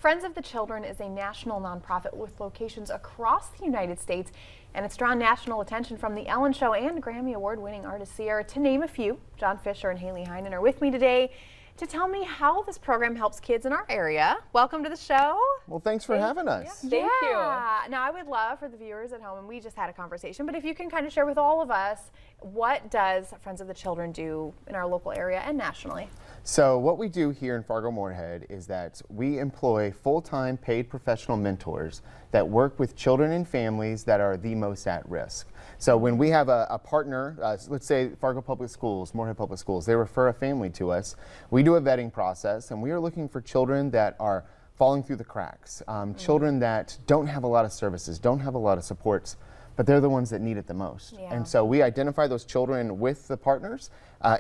Friends of the Children is a national nonprofit with locations across the United States, and it's drawn national attention from The Ellen Show and Grammy Award-winning artist Sierra, to name a few. John Fisher and Haley Heinen are with me today to tell me how this program helps kids in our area. Welcome to the show. Well, thanks for having us. Yeah. Thank you. Now, I would love for the viewers at home, and we just had a conversation, but if you can kind of share with all of us, what does Friends of the Children do in our local area and nationally? So what we do here in Fargo-Moorhead is that we employ full-time paid professional mentors that work with children and families that are the most at risk. So when we have a partner, let's say Fargo Public Schools, Moorhead Public Schools, they refer a family to us. We do a vetting process, and we are looking for children that are falling through the cracks, children that don't have a lot of services, don't have a lot of supports, but they're the ones that need it the most. Yeah. And so we identify those children with the partners,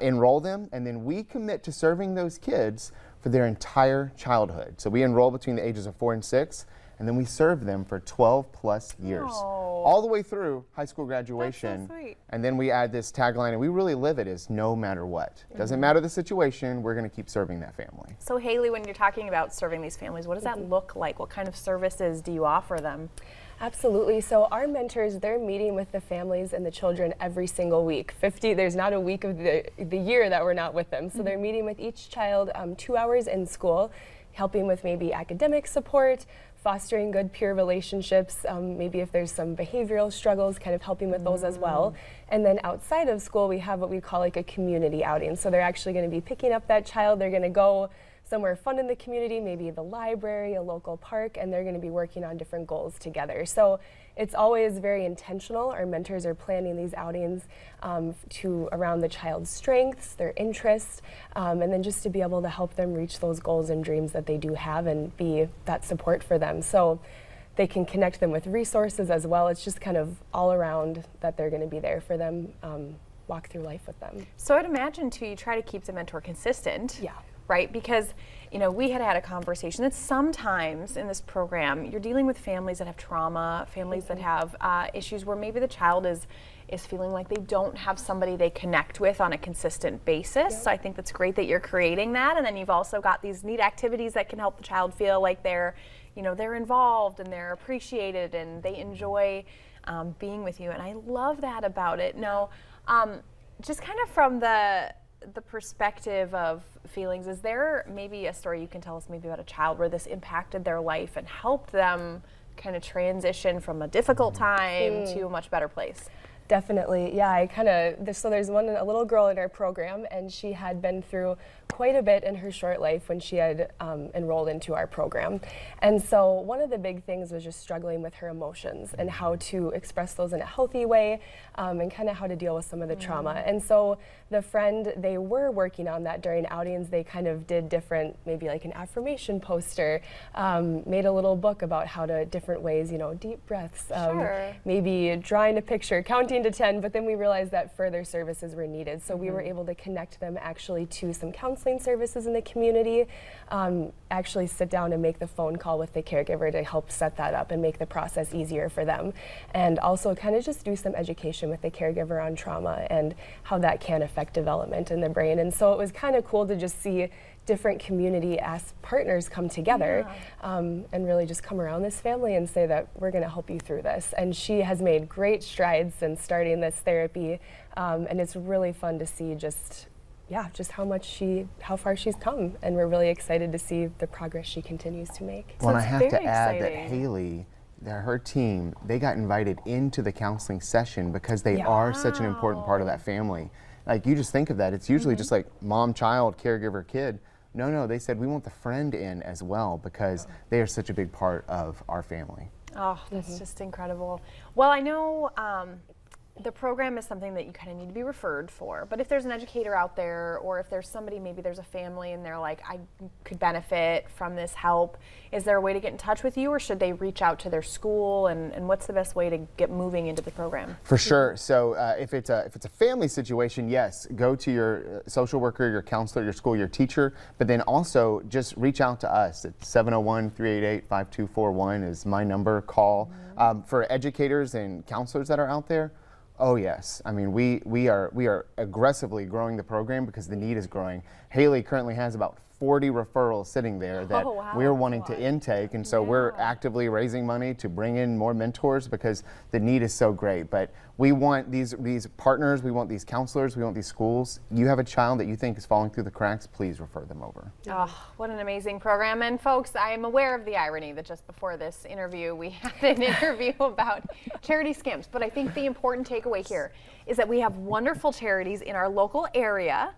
enroll them, and then we commit to serving those kids for their entire childhood. So we enroll between the ages of 4 and 6, and then we serve them for 12 plus years, all the way through high school graduation. That's so sweet. And then we add this tagline, and we really live it as no matter what. Doesn't matter the situation, we're going to keep serving that family. So Haley, when you're talking about serving these families, what does that look like? What kind of services do you offer them? Absolutely. So our mentors, they're meeting with the families and the children every single week. There's not a week of the year that we're not with them. So they're meeting with each child 2 hours in school, helping with maybe academic support, fostering good peer relationships, maybe if there's some behavioral struggles, kind of helping with those as well. And then outside of school, we have what we call like a community outing. So they're actually going to be picking up that child. They're going to go somewhere fun in the community, maybe the library, a local park, and they're going to be working on different goals together. So it's always very intentional. Our mentors are planning these outings around the child's strengths, their interests, and then just to be able to help them reach those goals and dreams that they do have and be that support for them. So they can connect them with resources as well. It's just kind of all around that they're going to be there for them, walk through life with them. So I'd imagine too, you try to keep the mentor consistent. Yeah. Right? Because, you know, we had a conversation that sometimes in this program, you're dealing with families that have trauma, families that have issues where maybe the child is feeling like they don't have somebody they connect with on a consistent basis. Yep. So I think that's great that you're creating that. And then you've also got these neat activities that can help the child feel like they're involved and they're appreciated and they enjoy being with you. And I love that about it. Now, just kind of from the perspective of feelings, is there maybe a story you can tell us maybe about a child where this impacted their life and helped them kind of transition from a difficult time to a much better place? Definitely, yeah. So there's a little girl in our program, and she had been through quite a bit in her short life when she had enrolled into our program. And so one of the big things was just struggling with her emotions and how to express those in a healthy way, and kind of how to deal with some of the trauma. And so the friend, they were working on that during outings. They kind of did different, maybe like an affirmation poster, made a little book about how to, different ways, deep breaths, maybe drawing a picture, counting to 10, but then we realized that further services were needed. So we were able to connect them actually to some counseling services in the community, actually sit down and make the phone call with the caregiver to help set that up and make the process easier for them. And also kind of just do some education with the caregiver on trauma and how that can affect development in the brain. And so it was kind of cool to just see different community as partners come together, and really just come around this family and say that we're going to help you through this. And she has made great strides since starting this therapy, and it's really fun to see just how far she's come, and we're really excited to see the progress she continues to make. Well, I have to add exciting. that Haley, her team, they got invited into the counseling session because they are such an important part of that family. Like, you just think of that, it's usually just like mom, child, caregiver, kid. No, they said we want the friend in as well because they are such a big part of our family. Oh, that's just incredible. Well, I know the program is something that you kind of need to be referred for, but if there's an educator out there, or if there's somebody, maybe there's a family and they're like, I could benefit from this help, is there a way to get in touch with you, or should they reach out to their school, and what's the best way to get moving into the program? For sure. So if it's a family situation, yes, go to your social worker, your counselor, your school, your teacher, but then also just reach out to us. It's 701-388-5241 is my number. Call. For educators and counselors that are out there, oh yes, I mean we are aggressively growing the program because the need is growing. Haley currently has about 40 referrals sitting there that Oh, wow. we're wanting to intake, and so we're actively raising money to bring in more mentors because the need is so great. But we want these partners, we want these counselors, we want these schools. You have a child that you think is falling through the cracks, please refer them over. Oh, what an amazing program. And folks, I am aware of the irony that just before this interview, we had an interview about charity scams. But I think the important takeaway here is that we have wonderful charities in our local area,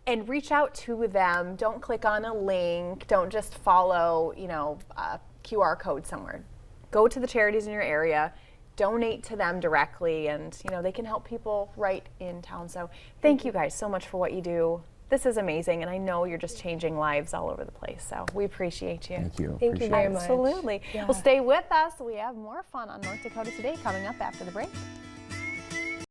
and reach out to them. Don't click on a link. Don't just follow, a QR code somewhere. Go to the charities in your area, donate to them directly, and they can help people right in town. So thank you guys so much for what you do. This is amazing, and I know you're just changing lives all over the place. So we appreciate you. Thank you. Thank you very much. Absolutely. Yeah. Well, stay with us. We have more fun on North Dakota Today coming up after the break.